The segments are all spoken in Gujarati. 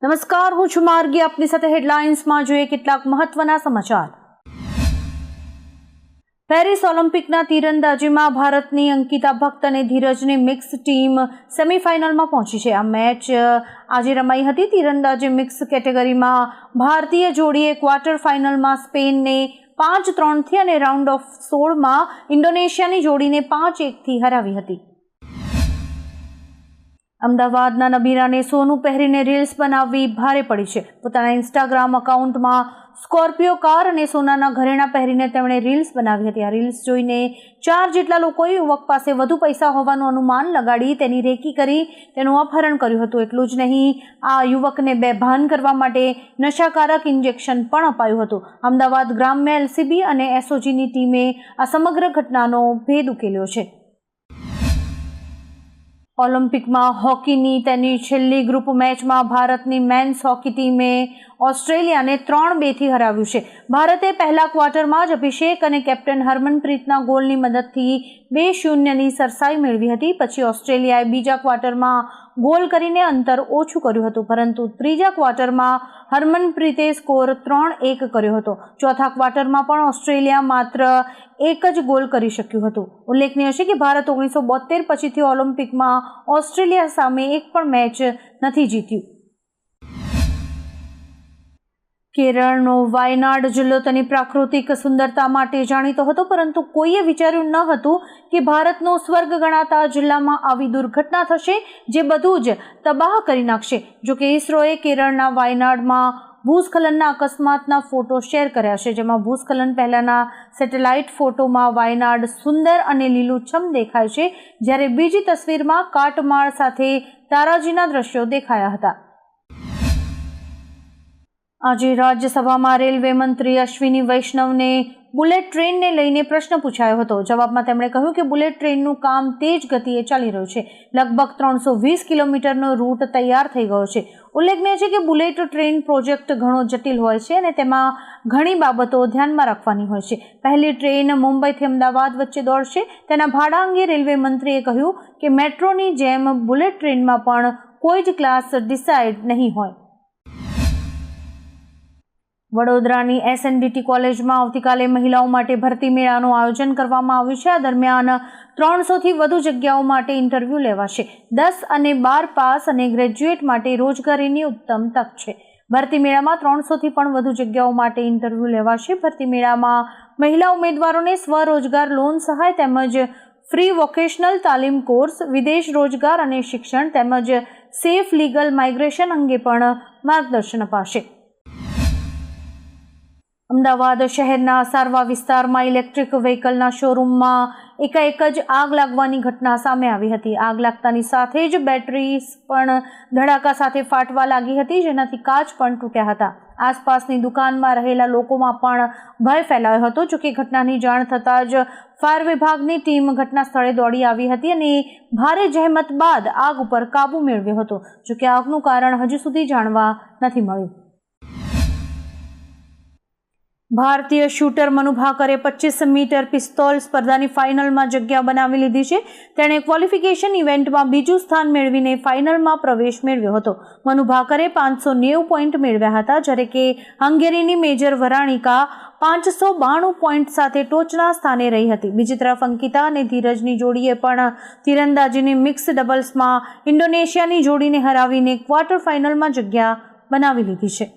નમસ્કાર, હું છું માર્ગી. આપની સાથે હેડલાઇન્સમાં જોઈએ કેટલાક મહત્વના સમાચાર. પેરિસ ઓલિમ્પિકના તીરંદાજીમાં ભારતની અંકિતા ભટ્ટ અને ધીરજની મિક્સ ટીમ સેમીફાઇનલમાં પહોંચી છે. આ મેચ આજે રમાઈ હતી. તીરંદાજી મિક્સ કેટેગરીમાં ભારતીય જોડીએ ક્વાર્ટર ફાઇનલમાં સ્પેનને 5-3 અને રાઉન્ડ ઓફ 16માં ઇન્ડોનેશિયાની જોડીને 5-1 હરાવી હતી. અમદાવાદના નબીરાને સોનું પહેરીને રીલ્સ બનાવવી ભારે પડી છે. પોતાના ઇન્સ્ટાગ્રામ અકાઉન્ટમાં સ્કોર્પિયો કાર અને સોનાના ઘરેણાં પહેરીને તેમણે રીલ્સ બનાવી હતી. આ રીલ્સ જોઈને 4 જેટલા લોકોએ યુવક પાસે વધુ પૈસા હોવાનું અનુમાન લગાડી તેની રેકી કરી તેનું અપહરણ કર્યું હતું. એટલું જ નહીં, આ યુવકને બેભાન કરવા માટે નશાકારક ઇન્જેક્શન પણ અપાયું હતું. અમદાવાદ ગ્રામ્ય એલસીબી અને એસઓજીની ટીમે આ સમગ્ર ઘટનાનો ભેદ ઉકેલ્યો છે. ઓલિમ્પિકમાં હોકીની તેની છેલ્લી ગ્રુપ મેચમાં ભારતની મેન્સ હોકી ટીમે ઓસ્ટ્રેલિયાને 3-2 હરાવ્યું છે. ભારતે પહેલા ક્વાર્ટરમાં જ અભિષેક અને કેપ્ટન હરમનપ્રીતના ગોલની મદદથી 2-0ની સરસાઈ મેળવી હતી. પછી ઓસ્ટ્રેલિયાએ બીજા ક્વાર્ટરમાં ગોલ કરીને અંતર ઓછું કર્યું હતું, પરંતુ ત્રીજા ક્વાર્ટરમાં હરમનપ્રીતે સ્કોર 3-1 કર્યો હતો. ચોથા ક્વાર્ટરમાં પણ ઓસ્ટ્રેલિયા માત્ર એક જ ગોલ કરી શક્યું હતું. ઉલ્લેખનીય છે કે ભારત 1972 પછીથી ઓલિમ્પિકમાં ઓસ્ટ્રેલિયા સામે એક પણ મેચ નથી જીત્યું. કેરળનો વાયનાડ જિલ્લો તેની પ્રાકૃતિક સુંદરતા માટે જાણીતો હતો, પરંતુ કોઈએ વિચાર્યું ન હતું કે ભારતનો સ્વર્ગ ગણાતા જિલ્લામાં આવી દુર્ઘટના થશે જે બધું જ તબાહ કરી નાખશે. જોકે ઇસરોએ કેરળના વાયનાડમાં ભૂસ્ખલનના અકસ્માતના ફોટો શેર કર્યા છે, જેમાં ભૂસ્ખલન પહેલાના સેટેલાઇટ ફોટોમાં વાયનાડ સુંદર અને લીલુંછમ દેખાય છે, જ્યારે બીજી તસવીરમાં કાટમાળ સાથે તારાજીના દ્રશ્યો દેખાયા હતા. આજે રાજ્યસભામાં રેલવે મંત્રી અશ્વિની વૈષ્ણવને બુલેટ ટ્રેનને લઈને પ્રશ્ન પૂછાયો હતો. જવાબમાં તેમણે કહ્યું કે બુલેટ ટ્રેનનું કામ તેજ ગતિએ ચાલી રહ્યું છે. લગભગ 320 કિલોમીટરનો રૂટ તૈયાર થઈ ગયો છે. ઉલ્લેખનીય છે કે બુલેટ ટ્રેન પ્રોજેક્ટ ઘણો જટિલ હોય છે અને તેમાં ઘણી બાબતો ધ્યાનમાં રાખવાની હોય છે. પહેલી ટ્રેન મુંબઈથી અમદાવાદ વચ્ચે દોડશે. તેના ભાડા અંગે રેલવે મંત્રીએ કહ્યું કે મેટ્રોની જેમ બુલેટ ટ્રેનમાં પણ કોઈ જ ક્લાસ ડિસાઇડ નહીં હોય. વડોદરાની એસએનડીટી કોલેજમાં આવતીકાલે મહિલાઓ માટે ભરતી મેળાનું આયોજન કરવામાં આવ્યું છે. આ દરમિયાન 300થી વધુ જગ્યાઓ માટે ઇન્ટરવ્યૂ લેવાશે. 10 અને 12 પાસ અને ગ્રેજ્યુએટ માટે રોજગારીની ઉત્તમ તક છે. ભરતી મેળામાં 300થી પણ વધુ જગ્યાઓ માટે ઇન્ટરવ્યૂ લેવાશે. ભરતી મેળામાં મહિલા ઉમેદવારોને સ્વરોજગાર લોન સહાય તેમજ ફ્રી વોકેશનલ તાલીમ કોર્સ, વિદેશ રોજગાર અને શિક્ષણ તેમજ સેફ લીગલ માઇગ્રેશન અંગે પણ માર્ગદર્શન અપાશે. અમદાવાદ શહેરના સારવા વિસ્તારમાં ઇલેક્ટ્રિક વ્હીકલના શોરૂમમાં એકાએક જ આગ લાગવાની ઘટના સામે આવી હતી. આગ લાગતાની સાથે જ બેટરી પણ ધડાકા સાથે ફાટવા લાગી હતી, જેનાથી કાચ પણ તૂટ્યા હતા. આસપાસની દુકાનમાં રહેલા લોકોમાં પણ ભય ફેલાયો હતો. જોકે ઘટનાની જાણ થતાં જ ફાયર વિભાગની ટીમ ઘટના સ્થળે દોડી આવી હતી અને ભારે જહેમત બાદ આગ ઉપર કાબુ મેળવ્યો હતો. જોકે આગનું કારણ હજુ સુધી જાણવા નથી મળ્યું. ભારતીય શૂટર મનુ ભાકરે 25 મીટર પિસ્તોલ સ્પર્ધાની ફાઇનલમાં જગ્યા બનાવી લીધી છે. તેણે ક્વોલિફિકેશન ઇવેન્ટમાં બીજું સ્થાન મેળવીને ફાઇનલમાં પ્રવેશ મેળવ્યો હતો. મનુ ભાકરે 590 પોઈન્ટ મેળવ્યા હતા, જ્યારે કે હંગેરીની મેજર વરાણિકા 592 પોઈન્ટ સાથે ટોચના સ્થાને રહી હતી. બીજી તરફ અંકિતા અને ધીરજની જોડીએ પણ તીરંદાજીની મિક્સ ડબલ્સમાં ઇન્ડોનેશિયાની જોડીને હરાવીને ક્વાર્ટર ફાઇનલમાં જગ્યા બનાવી લીધી છે.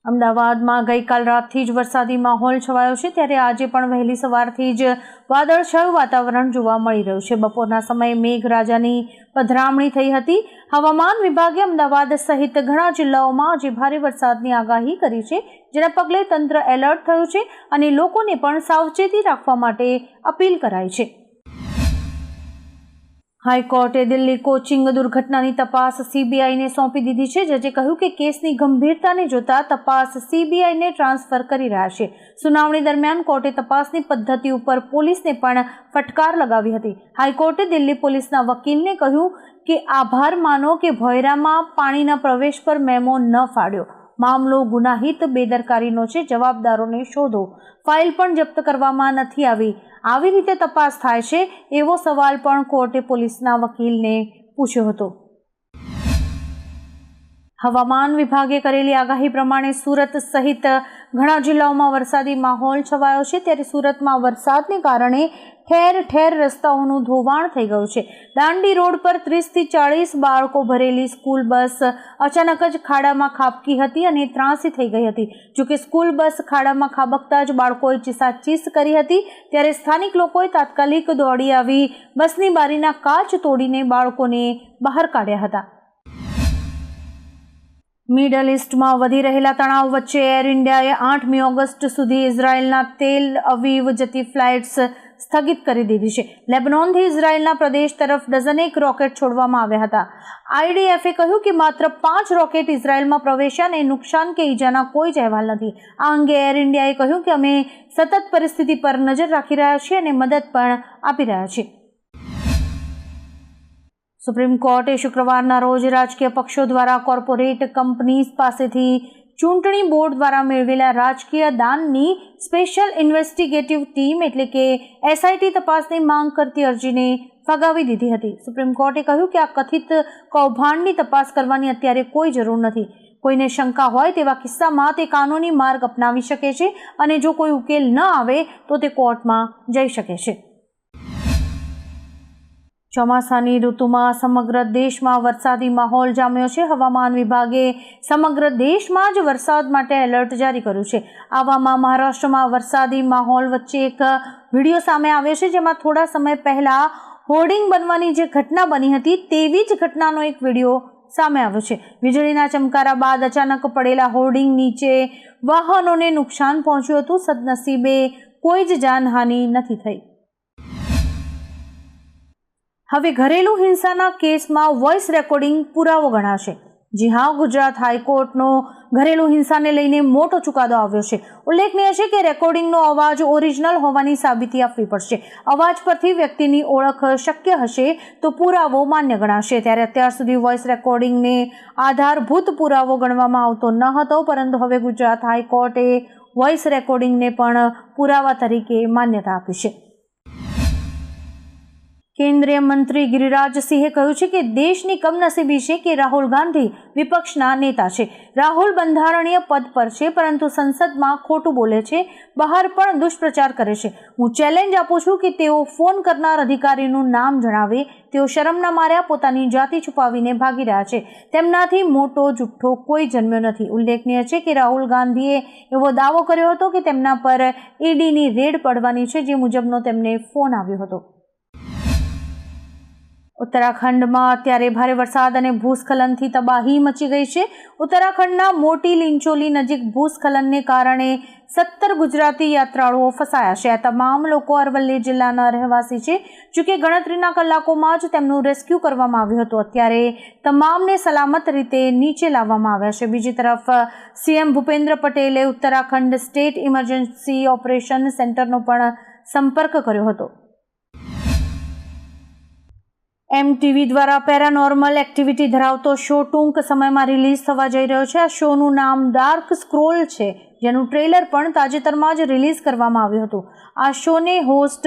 અમદાવાદમાં ગઈકાલ રાતથી જ વરસાદી માહોલ છવાયો છે, ત્યારે આજે પણ વહેલી સવારથી જ વાદળછાયું વાતાવરણ જોવા મળી રહ્યું છે. બપોરના સમયે મેઘરાજાની પધરામણી થઈ હતી. હવામાન વિભાગે અમદાવાદ સહિત ઘણા જિલ્લાઓમાં આજે ભારે વરસાદની આગાહી કરી છે, જેના પગલે તંત્ર એલર્ટ થયું છે અને લોકોને પણ સાવચેતી રાખવા માટે અપીલ કરાઈ છે. હાઈકોર્ટે દિલ્હી કોચિંગ દુર્ઘટનાની તપાસ સીબીઆઈને સોંપી દીધી છે. જજે કહ્યું કે કેસની ગંભીરતાને જોતા તપાસ સીબીઆઈને ટ્રાન્સફર કરી રહ્યા છે. સુનાવણી દરમિયાન કોર્ટે તપાસની પદ્ધતિ ઉપર પોલીસને પણ ફટકાર લગાવી હતી. હાઈકોર્ટે દિલ્હી પોલીસના વકીલને કહ્યું કે આભાર માનો કે ભોયરામાં પાણીના પ્રવેશ પર મેમો ન ફાડ્યો. મામલો ગુનાહિત બેદરકારીનો છે. જવાબદારોને શોધો. ફાઇલ પણ જપ્ત કરવામાં નથી આવી. આવી રીતે તપાસ થાય છે એવો સવાલ પણ કોર્ટે પોલીસના વકીલને પૂછ્યો હતો. હવામાન વિભાગે કરેલી આગાહી પ્રમાણે સુરત સહિત ઘણા જિલ્લાઓમાં વરસાદી માહોલ છવાયો છે, ત્યારે સુરતમાં વરસાદને કારણે ઠેર ઠેર રસ્તાઓનું ધોવાણ થઈ ગયું છે. દાંડી રોડ પર 30 થી 40 બાળકો ભરેલી સ્કૂલ બસ અચાનક જ ખાડામાં ખાબકી હતી અને ત્રાસી થઈ ગઈ હતી. જોકે સ્કૂલ બસ ખાડામાં ખાબકતા જ બાળકોએ ચીસાચીસ કરી હતી, ત્યારે સ્થાનિક લોકોએ તાત્કાલિક દોડી આવી બસની બારીના કાચ તોડીને બાળકોને બહાર કાઢ્યા હતા. મિડલ ઇસ્ટમાં વધી રહેલા તણાવ વચ્ચે એર ઇન્ડિયાએ 8મી ઓગસ્ટ સુધી ઇઝરાયેલના તેલ અવીવ જતી ફ્લાઇટ્સ સ્થગિત કરી દીધી છે. લેબનોનથી ઇઝરાયેલના પ્રદેશ તરફ ડઝનેક રોકેટ છોડવામાં આવ્યા હતા. IDFએ કહ્યું કે માત્ર 5 રોકેટ ઇઝરાયેલમાં પ્રવેશ્યા અને નુકસાન કે ઈજાના કોઈ જ અહેવાલ નથી. આ અંગે એર ઇન્ડિયાએ કહ્યું કે અમે સતત પરિસ્થિતિ પર નજર રાખી રહ્યા છીએ અને મદદ પણ આપી રહ્યા છીએ. સુપ્રીમ કોર્ટે શુક્રવારના રોજ રાજકીય પક્ષો દ્વારા કોર્પોરેટ કંપનીઝ પાસેથી ચૂંટણી બોર્ડ દ્વારા મેળવેલા રાજકીય દાનની સ્પેશિયલ ઇન્વેસ્ટિગેટિવ ટીમ એટલે કે SIT તપાસની માંગ કરતી અરજીને ફગાવી દીધી હતી. સુપ્રીમ કોર્ટે કહ્યું કે આ કથિત કૌભાંડની તપાસ કરવાની અત્યારે કોઈ જરૂર નથી. કોઈને શંકા હોય તેવા કિસ્સામાં તે કાનૂની માર્ગ અપનાવી શકે છે અને જો કોઈ ઉકેલ ન આવે તો તે કોર્ટમાં જઈ શકે છે. ચોમાસાની ઋતુમાં સમગ્ર દેશમાં વરસાદી માહોલ જામ્યો છે. હવામાન વિભાગે સમગ્ર દેશમાં જ વરસાદ માટે એલર્ટ જારી કર્યું છે. આવામાં મહારાષ્ટ્રમાં વરસાદી માહોલ વચ્ચે એક વિડીયો સામે આવ્યો છે, જેમાં થોડા સમય પહેલા હોર્ડિંગ બનવાની જે ઘટના બની હતી તેવી જ ઘટનાનો એક વિડીયો સામે આવ્યો છે. વીજળીના ચમકારા બાદ અચાનક પડેલા હોર્ડિંગ નીચે વાહનોને નુકસાન પહોંચ્યું હતું. સદનસીબે કોઈ જ જાનહાનિ નથી થઈ. હવે ઘરેલું હિંસાના કેસમાં વોઇસ રેકોર્ડિંગ પુરાવો ગણાશે. જી હા, ગુજરાત હાઈકોર્ટનો ઘરેલું હિંસાને લઈને મોટો ચુકાદો આવ્યો છે. ઉલ્લેખનીય છે કે રેકોર્ડિંગનો અવાજ ઓરિજિનલ હોવાની સાબિતી આપવી પડશે. અવાજ પરથી વ્યક્તિની ઓળખ શક્ય હશે તો પુરાવો માન્ય ગણાશે. ત્યારે અત્યાર સુધી વોઇસ રેકોર્ડિંગને આધારભૂત પુરાવો ગણવામાં આવતો ન હતો, પરંતુ હવે ગુજરાત હાઈકોર્ટે વોઇસ રેકોર્ડિંગને પણ પુરાવા તરીકે માન્યતા આપી છે. કેન્દ્રીય મંત્રી ગિરિરાજસિંહે કહ્યું છે કે દેશની કમનસીબી છે કે રાહુલ ગાંધી વિપક્ષના નેતા છે. રાહુલ બંધારણીય પદ પર છે, પરંતુ સંસદમાં ખોટું બોલે છે, બહાર પણ દુષ્પ્રચાર કરે છે. હું ચેલેન્જ આપું છું કે તેઓ ફોન કરનાર અધિકારીનું નામ જણાવે. તેઓ શરમના માર્યા પોતાની જાતિ છુપાવીને ભાગી રહ્યા છે. તેમનાથી મોટો જુઠ્ઠો કોઈ જન્મ્યો નથી. ઉલ્લેખનીય છે કે રાહુલ ગાંધીએ એવો દાવો કર્યો હતો કે તેમના પર EDની રેડ પડવાની છે, જે મુજબનો તેમને ફોન આવ્યો હતો. ઉત્તરાખંડમાં અત્યારે ભારે વરસાદ અને ભૂસ્ખલનથી તબાહી મચી ગઈ છે. ઉત્તરાખંડના મોટી લીંચોલી નજીક ભૂસ્ખલનને કારણે 17 ગુજરાતી યાત્રાળુઓ ફસાયા છે. આ તમામ લોકો અરવલ્લી જિલ્લાના રહેવાસી છે. જોકે ગણતરીના કલાકોમાં જ તેમનું રેસ્ક્યુ કરવામાં આવ્યું હતું. અત્યારે તમામને સલામત રીતે નીચે લાવવામાં આવ્યા છે. બીજી તરફ CM ભૂપેન્દ્ર પટેલે ઉત્તરાખંડ સ્ટેટ ઇમરજન્સી ઓપરેશન સેન્ટરનો પણ સંપર્ક કર્યો હતો. MTV દ્વારા પેરાનોર્મલ એક્ટિવિટી ધરાવતો શો ટૂંક સમયમાં રિલીઝ થવા જઈ રહ્યો છે. આ શોનું નામ ડાર્ક સ્ક્રોલ છે, જેનું ટ્રેલર પણ તાજેતરમાં જ રિલીઝ કરવામાં આવ્યું હતું. આ શોને હોસ્ટ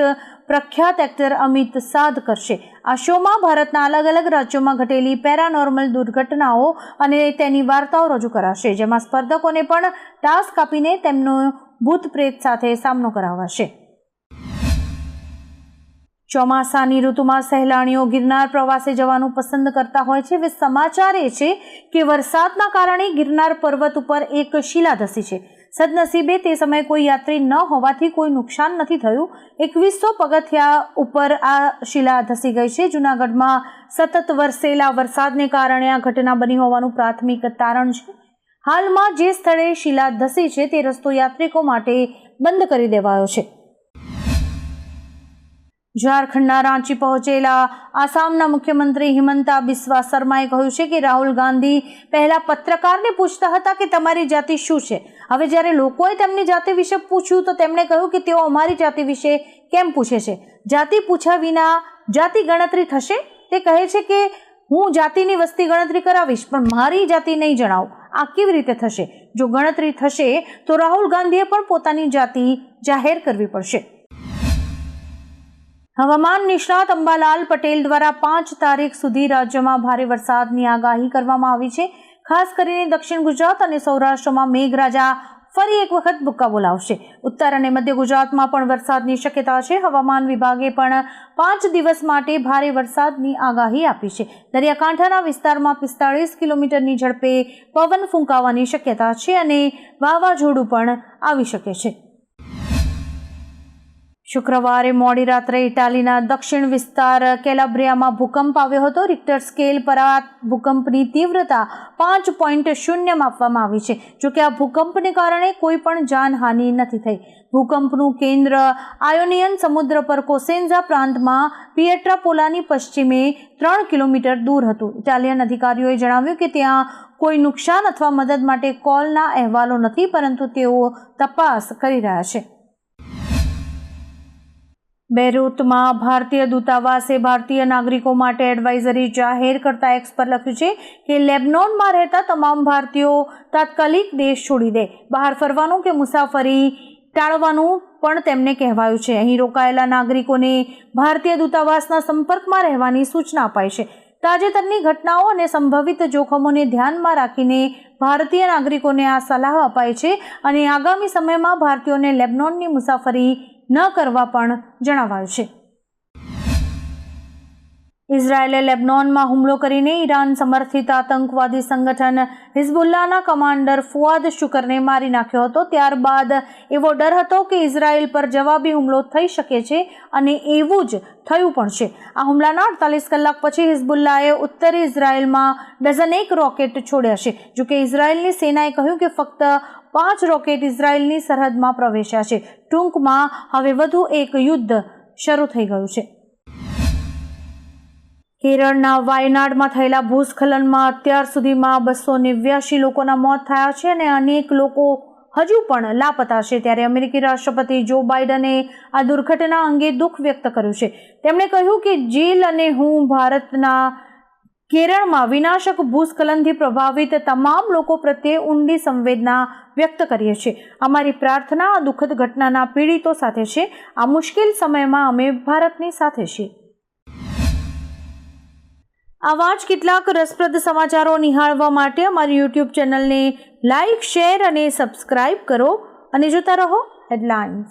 પ્રખ્યાત એક્ટર અમિત સાધ કરશે. આ શોમાં ભારતના અલગ અલગ રાજ્યોમાં ઘટેલી પેરાનોર્મલ દુર્ઘટનાઓ અને તેની વાર્તાઓ રજૂ કરાશે, જેમાં સ્પર્ધકોને પણ ટાસ્ક આપીને તેમનો ભૂત પ્રેત સાથે સામનો કરાવાશે. ચોમાસાની ઋતુમાં સહેલાણીઓ ગિરનાર પ્રવાસે જવાનું પસંદ કરતા હોય છે. હવે સમાચાર એ છે કે વરસાદના કારણે ગિરનાર પર્વત ઉપર એક શિલા ધસી છે. સદનસીબે તે સમયે કોઈ યાત્રી ન હોવાથી કોઈ નુકસાન નથી થયું. 2100 પગથિયા ઉપર આ શિલા ધસી ગઈ છે. જૂનાગઢમાં સતત વરસેલા વરસાદને કારણે આ ઘટના બની હોવાનું પ્રાથમિક તારણ છે. હાલમાં જે સ્થળે શિલા ધસી છે તે રસ્તો યાત્રિકો માટે બંધ કરી દેવાયો છે. ઝારખંડના રાંચી પહોંચેલા આસામના મુખ્યમંત્રી હિમંતા બિસ્વા શર્માએ કહ્યું છે કે રાહુલ ગાંધી પહેલા પત્રકારને પૂછતા હતા કે તમારી જાતિ શું છે. હવે જ્યારે લોકોએ તેમની જાતિ વિશે પૂછ્યું તો તેમણે કહ્યું કે તેઓ અમારી જાતિ વિશે કેમ પૂછે છે. જાતિ પૂછ્યા વિના જાતિ ગણતરી થશે? તે કહે છે કે હું જાતિની વસ્તી ગણતરી કરાવીશ, પણ મારી જાતિ નહીં જણાવું. આ કેવી રીતે થશે? જો ગણતરી થશે તો રાહુલ ગાંધીએ પણ પોતાની જાતિ જાહેર કરવી પડશે. હવામાન નિષ્ણાત અંબાલાલ પટેલ દ્વારા 5 તારીખ સુધી રાજ્યમાં ભારે વરસાદની આગાહી કરવામાં આવી છે. ખાસ કરીને દક્ષિણ ગુજરાત અને સૌરાષ્ટ્રમાં મેઘરાજા ફરી એક વખત ભૂક્કા બોલાવશે. ઉત્તર અને મધ્ય ગુજરાતમાં પણ વરસાદની શક્યતા છે. હવામાન વિભાગે પણ 5 દિવસ માટે ભારે વરસાદની આગાહી આપી છે. દરિયાકાંઠાના વિસ્તારમાં 45 કિલોમીટરની ઝડપે પવન ફૂંકાવાની શક્યતા છે અને વાવાઝોડું પણ આવી શકે છે. શુક્રવારે મોડી રાત્રે ઇટાલીના દક્ષિણ વિસ્તાર કેલાબ્રિયામાં ભૂકંપ આવ્યો હતો. રિક્ટર સ્કેલ પર આ ભૂકંપની તીવ્રતા 5.0 માપવામાં આવી છે. જોકે આ ભૂકંપને કારણે કોઈ પણ જાનહાનિ નથી થઈ. ભૂકંપનું કેન્દ્ર આયોનિયન સમુદ્ર પર કોસેન્ઝા પ્રાંતમાં પિએટ્રાપોલાની પશ્ચિમે 3 કિલોમીટર દૂર હતું. ઇટાલિયન અધિકારીઓએ જણાવ્યું કે ત્યાં કોઈ નુકસાન અથવા મદદ માટે કોલના અહેવાલો નથી, પરંતુ તેઓ તપાસ કરી રહ્યા છે. બેરૂતમાં ભારતીય દૂતાવાસે ભારતીય નાગરિકો માટે એડવાઇઝરી જાહેર કરતા એક્સ પર લખ્યું છે કે લેબનોનમાં રહેતા તમામ ભારતીયો તાત્કાલિક દેશ છોડી દે. બહાર ફરવાનું કે મુસાફરી ટાળવાનું પણ તેમને કહેવાયું છે. અહીં રોકાયેલા નાગરિકોને ભારતીય દૂતાવાસના સંપર્કમાં રહેવાની સૂચના અપાઈ છે. તાજેતરની ઘટનાઓ અને સંભવિત જોખમોને ધ્યાનમાં રાખીને ભારતીય નાગરિકોને આ સલાહ અપાઈ છે અને આગામી સમયમાં ભારતીયોને લેબનોનની મુસાફરી ન કરવા પણ જણાવાયું છે. ઇઝરાયેલે લેબનોનમાં હુમલો કરીને ઈરાન સમર્થિત આતંકવાદી સંગઠન હિઝબુલ્લાહના કમાન્ડર ફુઆદ શુકરને મારી નાખ્યો હતો. ત્યારબાદ એવો ડર હતો કે ઇઝરાયેલ પર જવાબી હુમલો થઈ શકે છે અને એવું જ થયું પણ છે. આ હુમલાના 48 કલાક પછી હિઝબુલ્લાહે ઉત્તરી ઇઝરાયેલમાં ડઝનેક રોકેટ છોડ્યા છે. જોકે ઇઝરાયેલની સેનાએ કહ્યું કે ફક્ત 5 રોકેટ ઇઝરાયેલની સરહદમાં પ્રવેશ્યા છે. ટૂંકમાં હવે વધુ એક યુદ્ધ શરૂ થઈ ગયું છે. કેરળના વાયનાડમાં થયેલા ભૂસ્ખલનમાં અત્યાર સુધીમાં 289 લોકોના મોત થયા છે અને અનેક લોકો હજુ પણ લાપતા છે. ત્યારે અમેરિકી રાષ્ટ્રપતિ જો બાઇડને આ દુર્ઘટના અંગે દુઃખ વ્યક્ત કર્યું છે. તેમણે કહ્યું કે જીલ અને હું ભારતના કેરળમાં વિનાશક ભૂસ્ખલનથી પ્રભાવિત તમામ લોકો પ્રત્યે ઊંડી સંવેદના વ્યક્ત કરીએ છીએ. અમારી પ્રાર્થના આ દુઃખદ ઘટનાના પીડિતો સાથે છે. આ મુશ્કેલ સમયમાં અમે ભારતની સાથે છીએ. આવા જ કેટલાક રસપ્રદ સમાચારો નિહાળવા માટે અમારી YouTube ચેનલને લાઇક, શેર અને સબસ્ક્રાઇબ કરો અને જોતા રહો હેડલાઇન્સ.